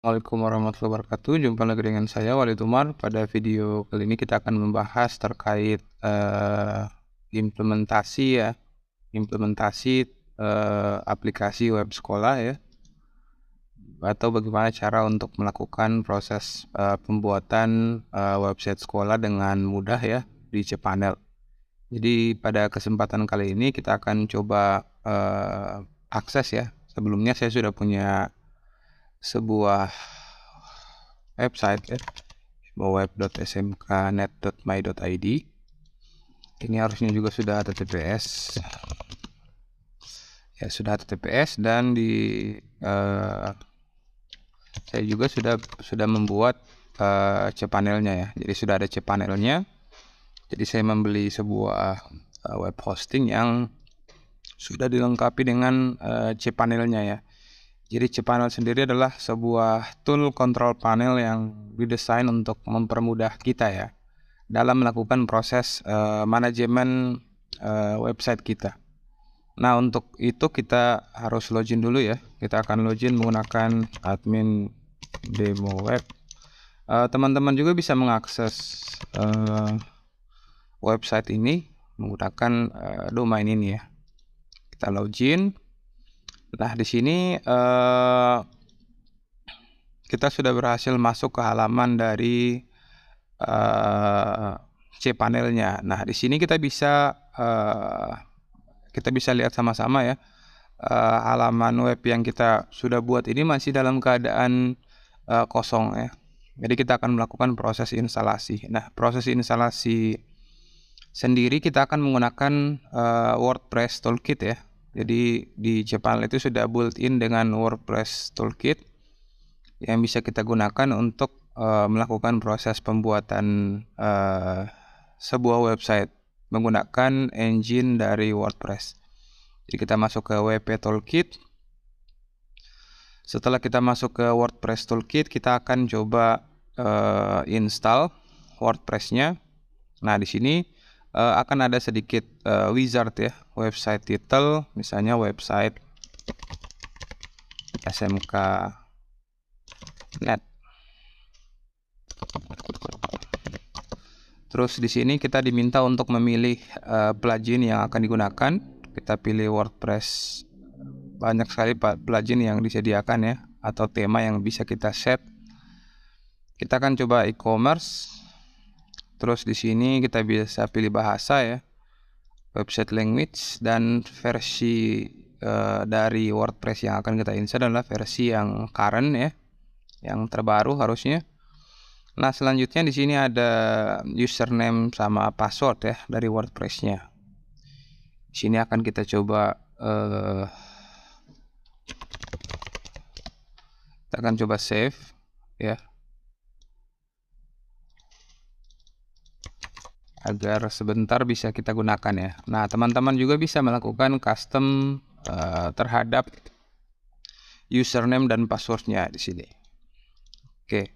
Assalamualaikum warahmatullahi wabarakatuh. Jumpa lagi dengan saya Walid Umar. Pada video kali ini kita akan membahas terkait implementasi ya, aplikasi web sekolah ya, atau bagaimana cara untuk melakukan proses pembuatan website sekolah dengan mudah ya di cPanel. Jadi pada kesempatan kali ini kita akan coba akses ya. Sebelumnya saya sudah punya sebuah website ya, web.smknet.my.id. Ini harusnya juga sudah HTTPS ya, sudah HTTPS, dan saya juga sudah membuat cPanelnya ya. Jadi sudah ada cPanelnya. Jadi saya membeli sebuah web hosting yang sudah dilengkapi dengan cPanelnya ya. Jadi cPanel sendiri adalah sebuah tool control panel yang didesain untuk mempermudah kita ya dalam melakukan proses manajemen website kita. Nah, untuk itu kita harus login dulu ya. Kita akan login menggunakan admin demo web. Teman-teman juga bisa mengakses website ini menggunakan domain ini ya. Kita login. Nah, di sini kita sudah berhasil masuk ke halaman dari cPanelnya. Nah, di sini kita bisa lihat sama-sama ya, halaman web yang kita sudah buat ini masih dalam keadaan kosong ya. Jadi kita akan melakukan proses instalasi. Nah, proses instalasi sendiri kita akan menggunakan WordPress Toolkit ya. Jadi di cPanel itu sudah built-in dengan WordPress Toolkit yang bisa kita gunakan untuk melakukan proses pembuatan sebuah website menggunakan engine dari WordPress. Jadi kita masuk ke WP Toolkit. Setelah kita masuk ke WordPress Toolkit, kita akan coba install WordPress-nya. Nah, di sini akan ada sedikit wizard ya, website title, misalnya website SMK.net. Terus di sini kita diminta untuk memilih plugin yang akan digunakan. Kita pilih WordPress. Banyak sekali plugin yang disediakan ya, atau tema yang bisa kita set. Kita akan coba e-commerce. Terus di sini kita bisa pilih bahasa ya, website language, dan versi dari WordPress yang akan kita install adalah versi yang current ya, yang terbaru harusnya. Nah, selanjutnya di sini ada username sama password ya dari WordPress-nya. Di sini akan kita coba save ya, agar sebentar bisa kita gunakan ya. Nah, teman-teman juga bisa melakukan custom terhadap username dan passwordnya di sini. Oke.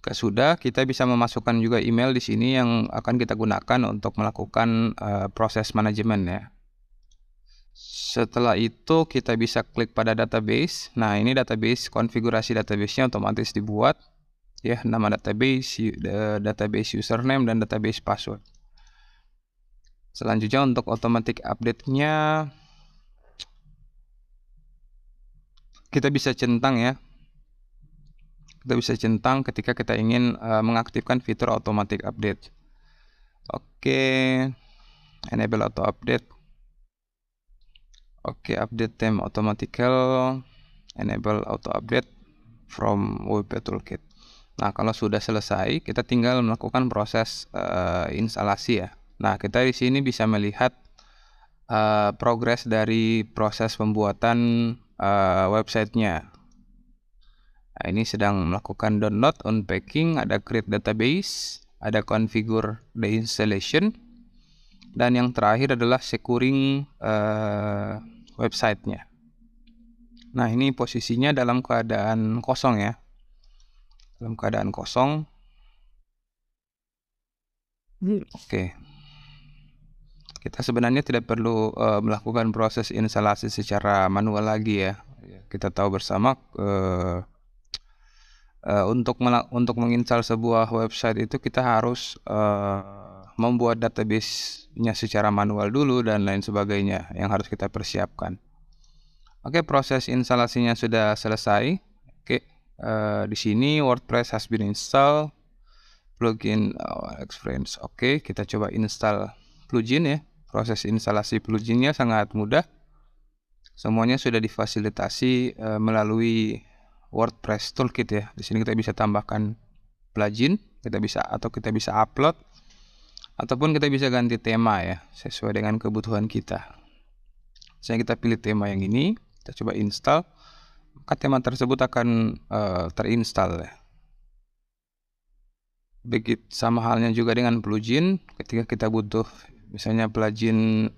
Sudah, kita bisa memasukkan juga email di sini yang akan kita gunakan untuk melakukan proses manajemen ya. Setelah itu kita bisa klik pada database. Nah, ini database, konfigurasi database-nya otomatis dibuat ya, nama database, database username, dan database password. Selanjutnya untuk automatic update-nya kita bisa centang ya. Kita bisa centang ketika kita ingin mengaktifkan fitur automatic update. Oke, enable auto update. Oke, update time automatical, enable auto update from WP Toolkit. Nah, kalau sudah selesai, kita tinggal melakukan proses instalasi ya. Nah, kita di sini bisa melihat progres dari proses pembuatan websitenya. Nah, ini sedang melakukan download, unpacking, ada create database, ada configure the installation, dan yang terakhir adalah securing websitenya. Nah, ini posisinya dalam keadaan kosong ya, dalam keadaan kosong. Oke. Kita sebenarnya tidak perlu melakukan proses instalasi secara manual lagi ya. Kita tahu bersama Untuk menginstal sebuah website itu kita harus membuat database-nya secara manual dulu dan lain sebagainya yang harus kita persiapkan. Oke, proses instalasinya sudah selesai. Oke, di sini WordPress has been installed. Plugin experience. Oke, kita coba install plugin ya. Proses instalasi pluginnya sangat mudah. Semuanya sudah difasilitasi melalui WordPress Toolkit ya. Di sini kita bisa tambahkan plugin, kita bisa upload ataupun kita bisa ganti tema ya, sesuai dengan kebutuhan kita. Misalnya kita pilih tema yang ini, kita coba install, maka tema tersebut akan terinstall ya. Begitu sama halnya juga dengan plugin, ketika kita butuh misalnya plugin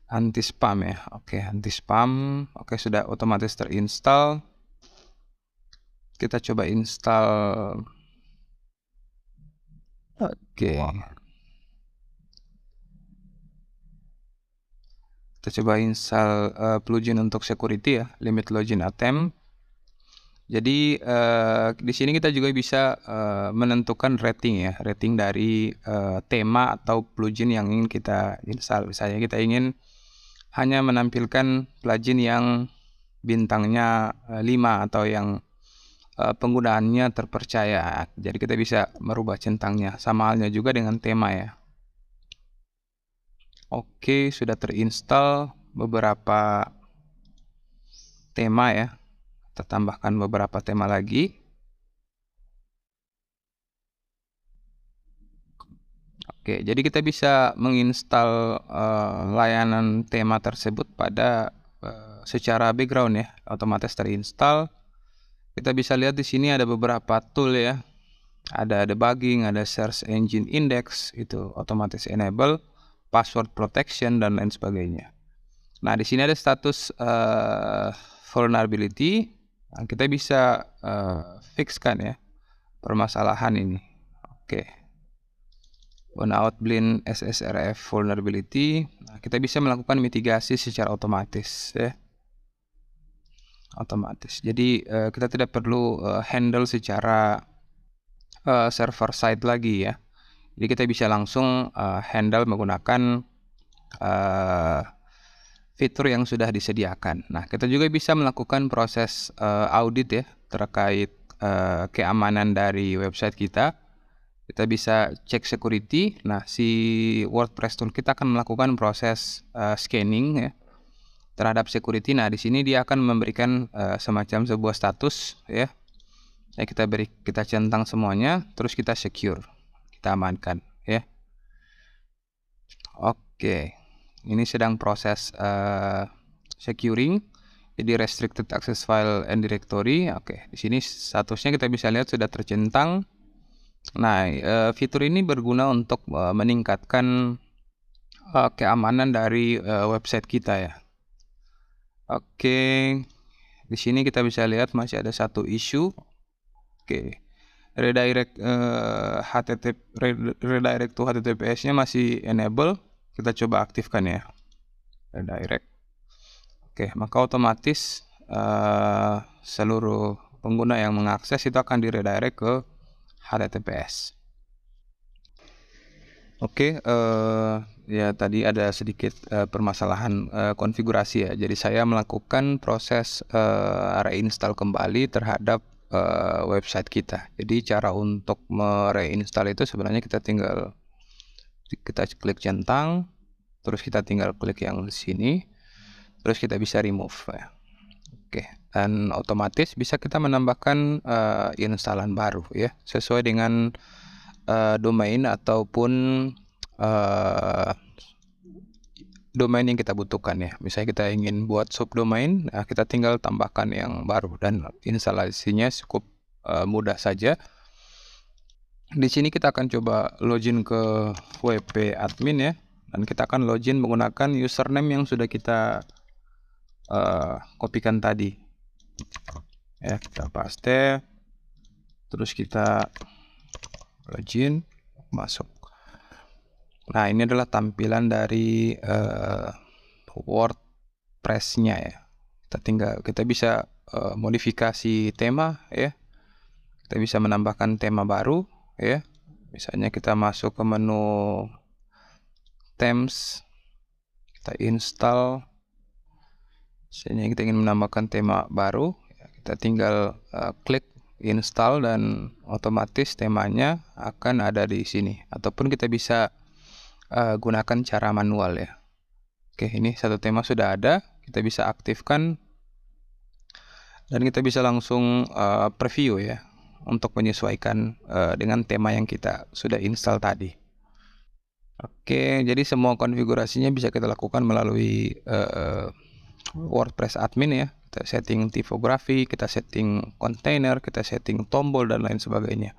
anti spam ya. Oke, anti spam. Oke, sudah otomatis terinstall. Kita coba install. Oke. Kita coba install plugin untuk security ya, limit login attempt. Jadi di sini kita juga bisa menentukan rating ya, rating dari tema atau plugin yang ingin kita install. Misalnya kita ingin hanya menampilkan plugin yang bintangnya 5 atau yang penggunaannya terpercaya. Jadi kita bisa merubah centangnya. Sama halnya juga dengan tema ya. Oke, sudah terinstall beberapa tema ya. Kita tambahkan beberapa tema lagi. Oke, jadi kita bisa menginstal layanan tema tersebut pada secara background ya, otomatis terinstall. Kita bisa lihat di sini ada beberapa tool ya. Ada debugging, ada search engine index, itu otomatis enable, password protection dan lain sebagainya. Nah, di sini ada status vulnerability. Nah, kita bisa fixkan ya permasalahan ini. Oke. Unoutblind SSRF vulnerability. Nah, kita bisa melakukan mitigasi secara otomatis ya. Otomatis. Jadi kita tidak perlu handle secara server side lagi ya. Jadi kita bisa langsung handle menggunakan fitur yang sudah disediakan. Nah, kita juga bisa melakukan proses audit ya terkait keamanan dari website kita. Kita bisa cek security. Nah, si WordPress tool kita akan melakukan proses scanning ya terhadap security. Nah, di sini dia akan memberikan semacam sebuah status ya. Ya, kita centang semuanya, terus kita secure, kita amankan ya. Oke. Ini sedang proses securing, jadi restricted access file and directory. Oke, di sini statusnya kita bisa lihat sudah tercentang. Nah, fitur ini berguna untuk meningkatkan keamanan dari website kita ya. Oke, di sini kita bisa lihat masih ada satu isu. Oke, redirect redirect to HTTPS-nya masih enable. Kita coba aktifkan ya, redirect. Oke, maka otomatis seluruh pengguna yang mengakses itu akan diredirect ke HTTPS. Oke, ya tadi ada sedikit permasalahan konfigurasi ya. Jadi saya melakukan proses reinstall kembali terhadap website kita. Jadi cara untuk mereinstall itu sebenarnya kita klik centang, terus kita tinggal klik yang di sini, terus kita bisa remove ya. Oke, dan otomatis bisa kita menambahkan instalan baru ya, sesuai dengan domain ataupun domain yang kita butuhkan ya. Misalnya kita ingin buat subdomain, nah kita tinggal tambahkan yang baru dan instalasinya cukup mudah saja. Di sini kita akan coba login ke WP admin ya, dan kita akan login menggunakan username yang sudah kita kopikan tadi. Ya, kita paste, terus kita login, masuk. Nah, ini adalah tampilan dari WordPress-nya ya. Kita bisa modifikasi tema ya. Kita bisa menambahkan tema baru ya. Misalnya kita masuk ke menu themes, kita install. Misalnya kita ingin menambahkan tema baru, kita tinggal klik install dan otomatis temanya akan ada di sini. Ataupun kita bisa gunakan cara manual ya. Oke, ini satu tema sudah ada, kita bisa aktifkan dan kita bisa langsung preview ya untuk menyesuaikan dengan tema yang kita sudah install tadi. Oke, jadi semua konfigurasinya bisa kita lakukan melalui WordPress admin ya. Kita setting tipografi, kita setting container, kita setting tombol dan lain sebagainya.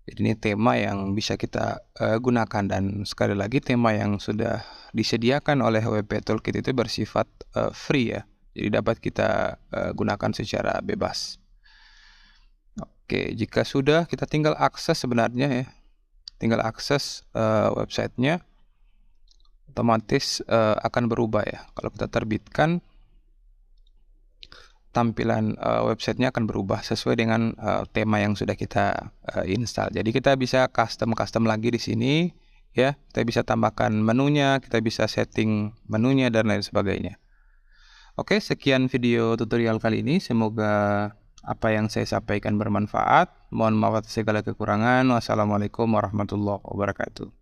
Jadi ini tema yang bisa kita gunakan, dan sekali lagi tema yang sudah disediakan oleh WP Toolkit itu bersifat free ya. Jadi dapat kita gunakan secara bebas. Oke, jika sudah, kita tinggal akses sebenarnya ya. Tinggal akses websitenya, otomatis akan berubah ya. Kalau kita terbitkan, tampilan websitenya akan berubah sesuai dengan tema yang sudah kita install. Jadi kita bisa custom lagi di sini ya. Kita bisa tambahkan menunya, kita bisa setting menunya dan lain sebagainya. Oke, sekian video tutorial kali ini. Semoga apa yang saya sampaikan bermanfaat. Mohon maaf atas segala kekurangan. Wassalamualaikum warahmatullahi wabarakatuh.